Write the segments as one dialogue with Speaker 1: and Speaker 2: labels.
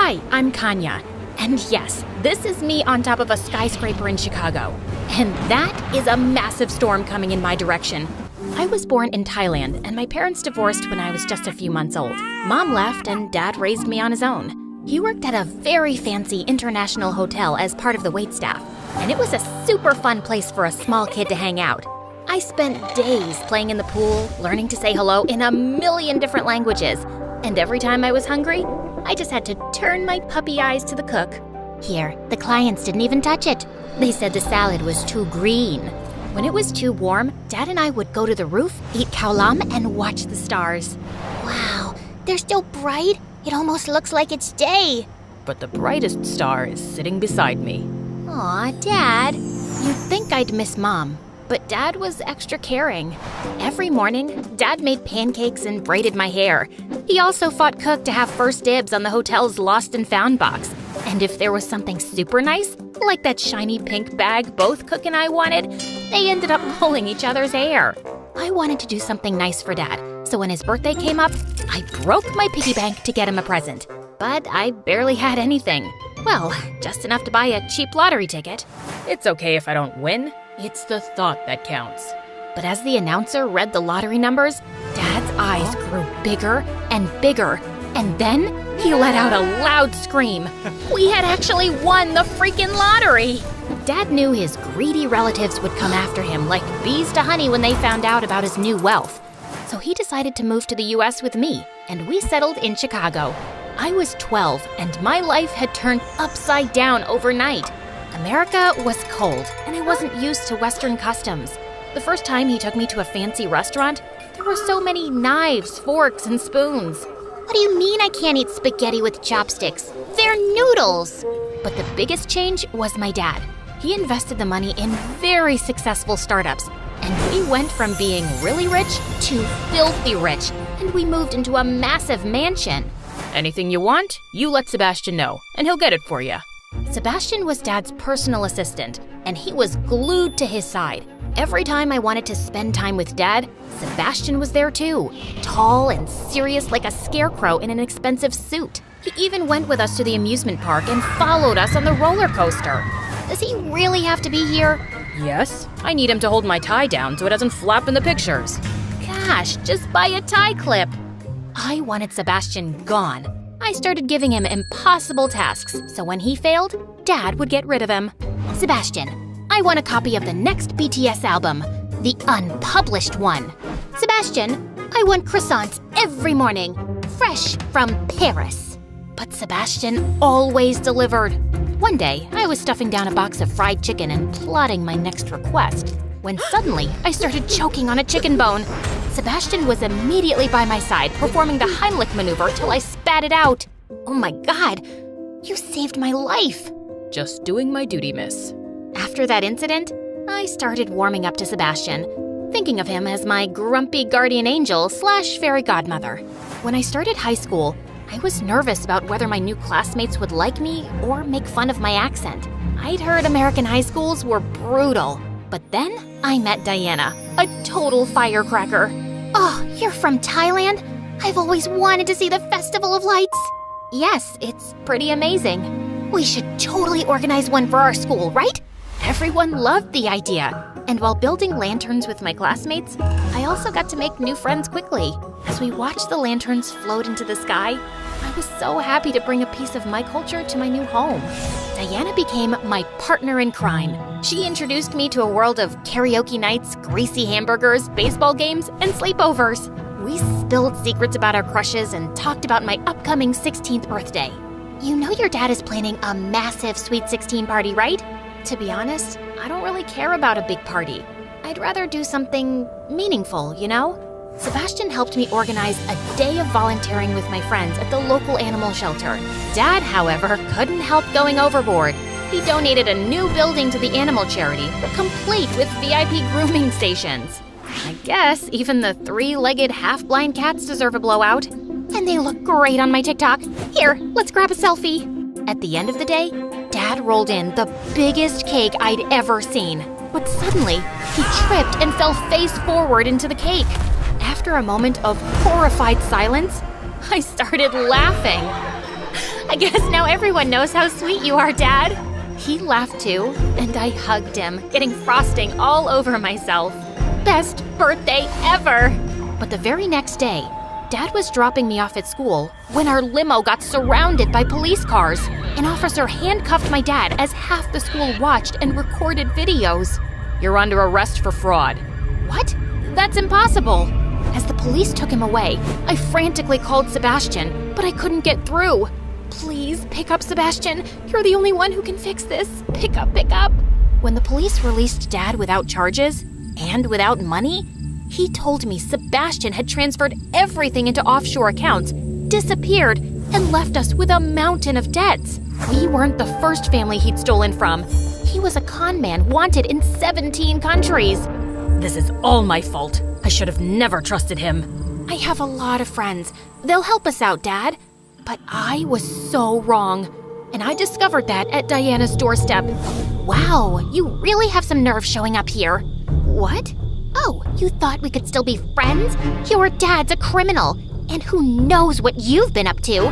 Speaker 1: Hi, I'm Kanya. And yes, this is me on top of a skyscraper in Chicago. And that is a massive storm coming in my direction. I was born in Thailand, and my parents divorced when I was just a few months old. Mom left, and Dad raised me on his own. He worked at a very fancy international hotel as part of the waitstaff, and it was a super fun place for a small kid to hang out. I spent days playing in the pool, learning to say hello in a million different languages, and every time I was hungry, I just had to turn my puppy eyes to the cook. Here, the clients didn't even touch it. They said the salad was too green. When it was too warm, Dad and I would go to the roof, eat khao lam, and watch the stars. Wow, they're still bright. It almost looks like it's day.
Speaker 2: But the brightest star is sitting beside me.
Speaker 1: Aw, Dad. You'd think I'd miss Mom, but Dad was extra caring. Every morning, Dad made pancakes and braided my hair. He also fought Cook to have first dibs on the hotel's lost and found box. And if there was something super nice, like that shiny pink bag both Cook and I wanted, they ended up pulling each other's hair. I wanted to do something nice for Dad, so when his birthday came up, I broke my piggy bank to get him a present. But I barely had anything. Well, just enough to buy a cheap lottery ticket.
Speaker 2: It's okay if I don't win. It's the thought that counts.
Speaker 1: But as the announcer read the lottery numbers, Dad's eyes grew bigger and bigger, and then he let out a loud scream. We had actually won the freaking lottery! Dad knew his greedy relatives would come after him like bees to honey when they found out about his new wealth. So he decided to move to the US with me, and we settled in Chicago. I was 12, and my life had turned upside down overnight. America was cold, and I wasn't used to Western customs. The first time he took me to a fancy restaurant, there were so many knives, forks, and spoons. What do you mean I can't eat spaghetti with chopsticks? They're noodles! But the biggest change was my dad. He invested the money in very successful startups, and we went from being really rich to filthy rich, and we moved into a massive mansion.
Speaker 2: Anything you want, you let Sebastian know, and he'll get it for you.
Speaker 1: Sebastian was Dad's personal assistant, and he was glued to his side. Every time I wanted to spend time with Dad, Sebastian was there too, tall and serious like a scarecrow in an expensive suit. He even went with us to the amusement park and followed us on the roller coaster. Does he really have to be here?
Speaker 2: Yes, I need him to hold my tie down so it doesn't flap in the pictures.
Speaker 1: Gosh, just buy a tie clip. I wanted Sebastian gone. I started giving him impossible tasks, so when he failed, Dad would get rid of him. Sebastian, I want a copy of the next BTS album, the unpublished one. Sebastian, I want croissants every morning, fresh from Paris. But Sebastian always delivered. One day, I was stuffing down a box of fried chicken and plotting my next request, when suddenly I started choking on a chicken bone. Sebastian was immediately by my side, performing the Heimlich maneuver till I spat it out. Oh my God, you saved my life.
Speaker 2: Just doing my duty, miss.
Speaker 1: After that incident, I started warming up to Sebastian, thinking of him as my grumpy guardian angel / fairy godmother. When I started high school, I was nervous about whether my new classmates would like me or make fun of my accent. I'd heard American high schools were brutal. But then I met Diana, a total firecracker. Oh, you're from Thailand? I've always wanted to see the Festival of Lights. Yes, it's pretty amazing. We should totally organize one for our school, right? Everyone loved the idea. And while building lanterns with my classmates, I also got to make new friends quickly. As we watched the lanterns float into the sky, I was so happy to bring a piece of my culture to my new home. Diana became my partner in crime. She introduced me to a world of karaoke nights, greasy hamburgers, baseball games, and sleepovers. We spilled secrets about our crushes and talked about my upcoming 16th birthday. You know your dad is planning a massive Sweet 16 party, right? To be honest, I don't really care about a big party. I'd rather do something meaningful, you know? Sebastian helped me organize a day of volunteering with my friends at the local animal shelter. Dad, however, couldn't help going overboard. He donated a new building to the animal charity, complete with VIP grooming stations. I guess even the three-legged half-blind cats deserve a blowout. And they look great on my TikTok. Here, let's grab a selfie. At the end of the day, Dad rolled in the biggest cake I'd ever seen. But suddenly, he tripped and fell face forward into the cake. After a moment of horrified silence, I started laughing. I guess now everyone knows how sweet you are, Dad. He laughed too, and I hugged him, getting frosting all over myself. Best birthday ever! But the very next day, Dad was dropping me off at school when our limo got surrounded by police cars. An officer handcuffed my dad as half the school watched and recorded videos.
Speaker 2: You're under arrest for fraud.
Speaker 1: What? That's impossible. As the police took him away, I frantically called Sebastian, but I couldn't get through. Please, pick up, Sebastian. You're the only one who can fix this. Pick up, pick up. When the police released Dad without charges and without money, he told me Sebastian had transferred everything into offshore accounts, disappeared, and left us with a mountain of debts. We weren't the first family he'd stolen from. He was a con man wanted in 17 countries.
Speaker 2: This is all my fault. I should have never trusted him.
Speaker 1: I have a lot of friends. They'll help us out, Dad. But I was so wrong. And I discovered that at Diana's doorstep. Wow, you really have some nerve showing up here. What? Oh, you thought we could still be friends? Your dad's a criminal. And who knows what you've been up to?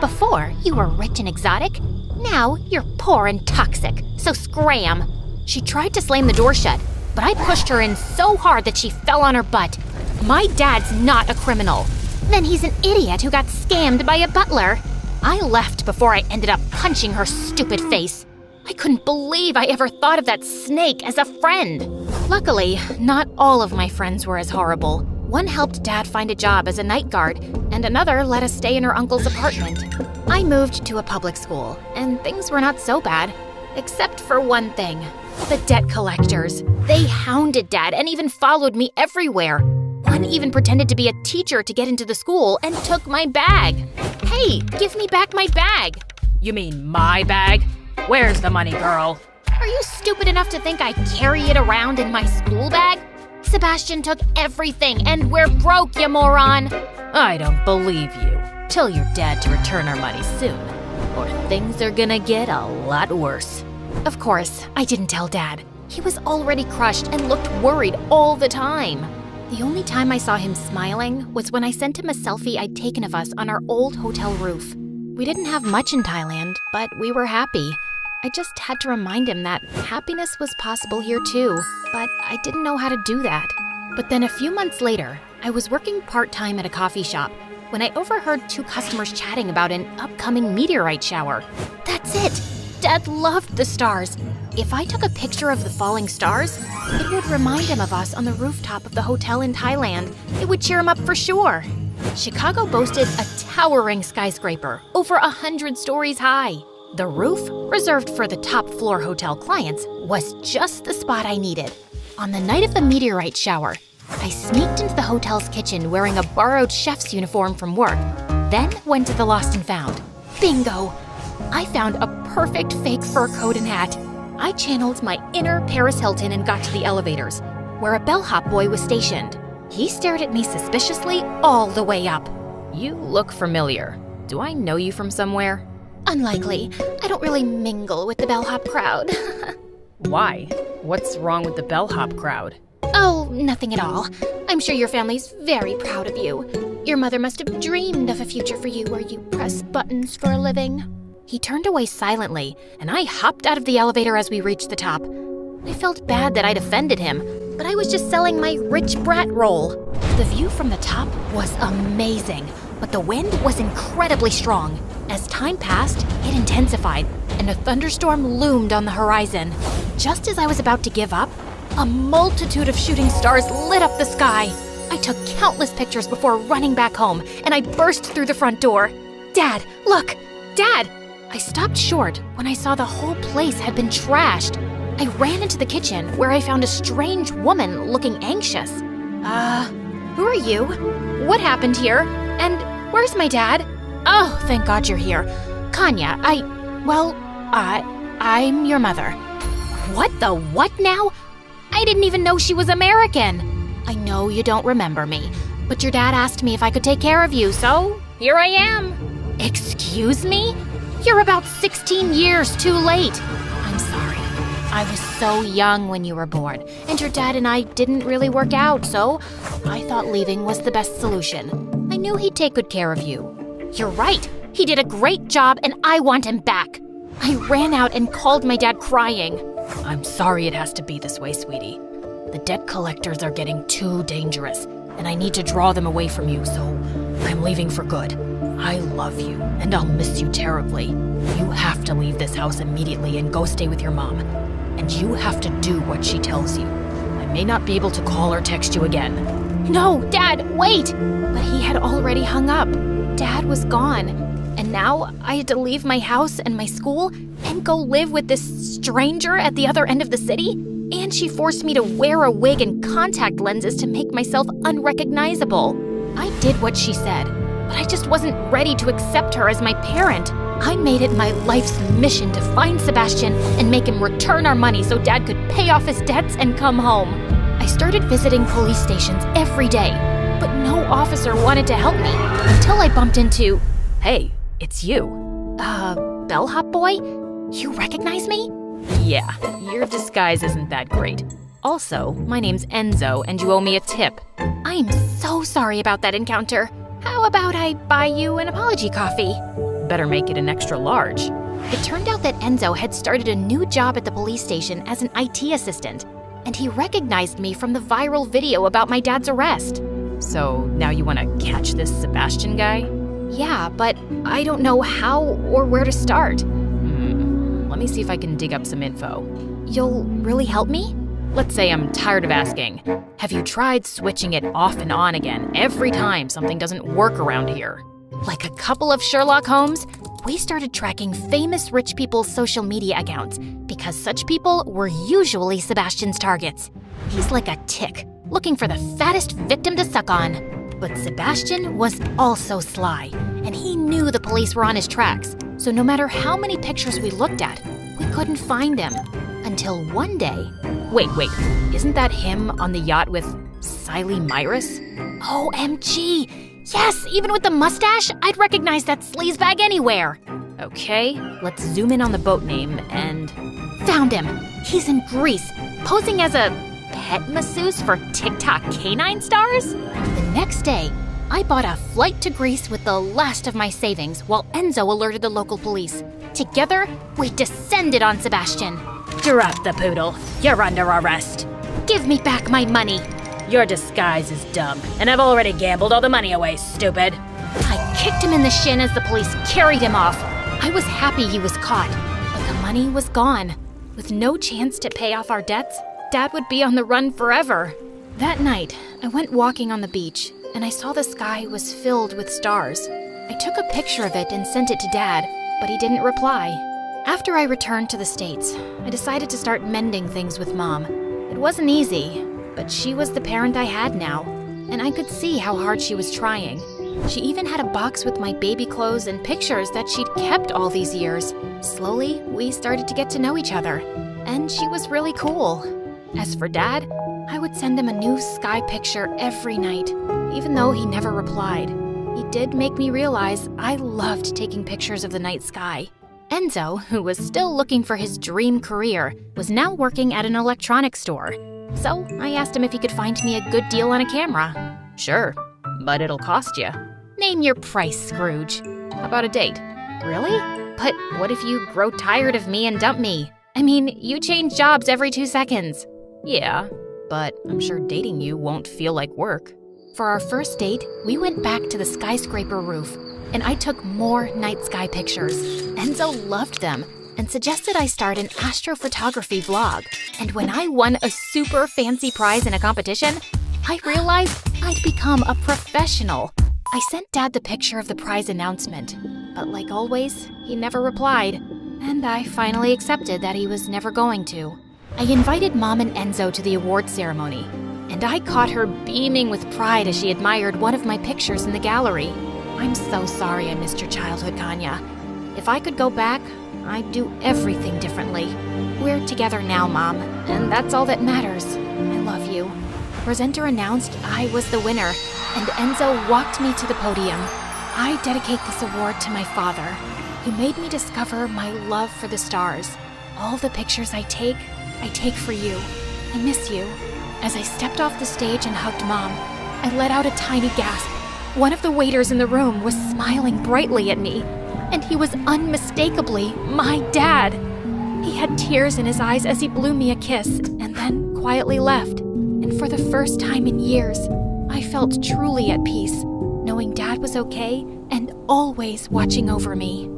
Speaker 1: Before, you were rich and exotic. Now, you're poor and toxic. So scram. She tried to slam the door shut, but I pushed her in so hard that she fell on her butt. My dad's not a criminal. Then he's an idiot who got scammed by a butler. I left before I ended up punching her stupid face. I couldn't believe I ever thought of that snake as a friend. Luckily, not all of my friends were as horrible. One helped Dad find a job as a night guard, and another let us stay in her uncle's apartment. I moved to a public school, and things were not so bad, except for one thing. The debt collectors. They hounded Dad and even followed me everywhere. One even pretended to be a teacher to get into the school and took my bag. Hey, give me back my bag.
Speaker 2: You mean my bag? Where's the money, girl?
Speaker 1: Are you stupid enough to think I carry it around in my school bag? Sebastian took everything, and we're broke, you moron!
Speaker 2: I don't believe you. Tell your dad to return our money soon, or things are gonna get a lot worse.
Speaker 1: Of course, I didn't tell Dad. He was already crushed and looked worried all the time. The only time I saw him smiling was when I sent him a selfie I'd taken of us on our old hotel roof. We didn't have much in Thailand, but we were happy. I just had to remind him that happiness was possible here too, but I didn't know how to do that. But then a few months later, I was working part-time at a coffee shop when I overheard two customers chatting about an upcoming meteorite shower. That's it! Dad loved the stars. If I took a picture of the falling stars, it would remind him of us on the rooftop of the hotel in Thailand. It would cheer him up for sure. Chicago boasted a towering skyscraper, over 100 stories high. The roof, reserved for the top floor hotel clients, was just the spot I needed. On the night of the meteorite shower, I sneaked into the hotel's kitchen wearing a borrowed chef's uniform from work, then went to the Lost and Found. Bingo! I found a perfect fake fur coat and hat. I channeled my inner Paris Hilton and got to the elevators, where a bellhop boy was stationed. He stared at me suspiciously all the way up.
Speaker 2: You look familiar. Do I know you from somewhere?
Speaker 1: Unlikely. I don't really mingle with the bellhop crowd.
Speaker 2: Why? What's wrong with the bellhop crowd?
Speaker 1: Oh, nothing at all. I'm sure your family's very proud of you. Your mother must have dreamed of a future for you where you press buttons for a living. He turned away silently, and I hopped out of the elevator as we reached the top. I felt bad that I'd offended him, but I was just selling my rich brat role. The view from the top was amazing, but the wind was incredibly strong. As time passed, it intensified, and a thunderstorm loomed on the horizon. Just as I was about to give up, a multitude of shooting stars lit up the sky. I took countless pictures before running back home, and I burst through the front door. Dad, look! Dad! I stopped short when I saw the whole place had been trashed. I ran into the kitchen where I found a strange woman looking anxious. Who are you? What happened here? And where's my dad? Oh, thank God you're here. Kanya, I'm your mother. What the what now? I didn't even know she was American. I know you don't remember me, but your dad asked me if I could take care of you, so here I am. Excuse me? You're about 16 years too late. I'm sorry. I was so young when you were born, and your dad and I didn't really work out, so I thought leaving was the best solution. I knew he'd take good care of you. You're right. He did a great job and I want him back. I ran out and called my dad crying.
Speaker 2: I'm sorry it has to be this way, sweetie. The debt collectors are getting too dangerous, and I need to draw them away from you, so I'm leaving for good. I love you, and I'll miss you terribly. You have to leave this house immediately and go stay with your mom. And you have to do what she tells you. I may not be able to call or text you again.
Speaker 1: No, Dad, wait! But he had already hung up. Dad was gone. And now I had to leave my house and my school and go live with this stranger at the other end of the city. And she forced me to wear a wig and contact lenses to make myself unrecognizable. I did what she said, but I just wasn't ready to accept her as my parent. I made it my life's mission to find Sebastian and make him return our money so Dad could pay off his debts and come home. I started visiting police stations every day, but no officer wanted to help me until I bumped into...
Speaker 2: Hey, it's you.
Speaker 1: Bellhop boy? You recognize me?
Speaker 2: Yeah, your disguise isn't that great. Also, my name's Enzo, and you owe me a tip.
Speaker 1: I'm so sorry about that encounter. How about I buy you an apology coffee?
Speaker 2: Better make it an extra large.
Speaker 1: It turned out that Enzo had started a new job at the police station as an IT assistant, and he recognized me from the viral video about my dad's arrest.
Speaker 2: So now you want to catch this Sebastian guy?
Speaker 1: Yeah, but I don't know how or where to start.
Speaker 2: Let me see if I can dig up some info.
Speaker 1: You'll really help me?
Speaker 2: Let's say I'm tired of asking. Have you tried switching it off and on again every time something doesn't work around here?
Speaker 1: Like a couple of Sherlock Holmes, we started tracking famous rich people's social media accounts because such people were usually Sebastian's targets. He's like a tick, looking for the fattest victim to suck on. But Sebastian was also sly, and he knew the police were on his tracks, so no matter how many pictures we looked at, we couldn't find him. Until one day...
Speaker 2: Wait, isn't that him on the yacht with Siley Myrus?
Speaker 1: OMG! Yes, even with the mustache, I'd recognize that sleazebag anywhere.
Speaker 2: Okay, let's zoom in on the boat name and...
Speaker 1: Found him! He's in Greece, posing as a pet masseuse for TikTok canine stars? The next day, I bought a flight to Greece with the last of my savings while Enzo alerted the local police. Together, we descended on Sebastian.
Speaker 2: Drop the poodle. You're under arrest.
Speaker 1: Give me back my money.
Speaker 2: Your disguise is dumb, and I've already gambled all the money away, stupid.
Speaker 1: I kicked him in the shin as the police carried him off. I was happy he was caught, but the money was gone. With no chance to pay off our debts, Dad would be on the run forever. That night, I went walking on the beach, and I saw the sky was filled with stars. I took a picture of it and sent it to Dad, but he didn't reply. After I returned to the States, I decided to start mending things with Mom. It wasn't easy, but she was the parent I had now, and I could see how hard she was trying. She even had a box with my baby clothes and pictures that she'd kept all these years. Slowly, we started to get to know each other, and she was really cool. As for Dad, I would send him a new sky picture every night, even though he never replied. He did make me realize I loved taking pictures of the night sky. Enzo, who was still looking for his dream career, was now working at an electronics store. So I asked him if he could find me a good deal on a camera.
Speaker 2: Sure, but it'll cost you.
Speaker 1: Name your price, Scrooge.
Speaker 2: How about a date?
Speaker 1: Really? But what if you grow tired of me and dump me? I mean, you change jobs every 2 seconds.
Speaker 2: Yeah, but I'm sure dating you won't feel like work.
Speaker 1: For our first date, we went back to the skyscraper roof, and I took more night sky pictures. Enzo loved them and suggested I start an astrophotography vlog. And when I won a super fancy prize in a competition, I realized I'd become a professional. I sent Dad the picture of the prize announcement, but like always, he never replied, and I finally accepted that he was never going to. I invited Mom and Enzo to the award ceremony, and I caught her beaming with pride as she admired one of my pictures in the gallery. I'm so sorry I missed your childhood, Kanya. If I could go back, I'd do everything differently. We're together now, Mom, and that's all that matters. I love you. The presenter announced I was the winner, and Enzo walked me to the podium. I dedicate this award to my father, who made me discover my love for the stars. All the pictures I take for you. I miss you. As I stepped off the stage and hugged Mom, I let out a tiny gasp. One of the waiters in the room was smiling brightly at me. and he was unmistakably my dad. He had tears in his eyes as he blew me a kiss and then quietly left. And for the first time in years, I felt truly at peace, knowing Dad was okay and always watching over me.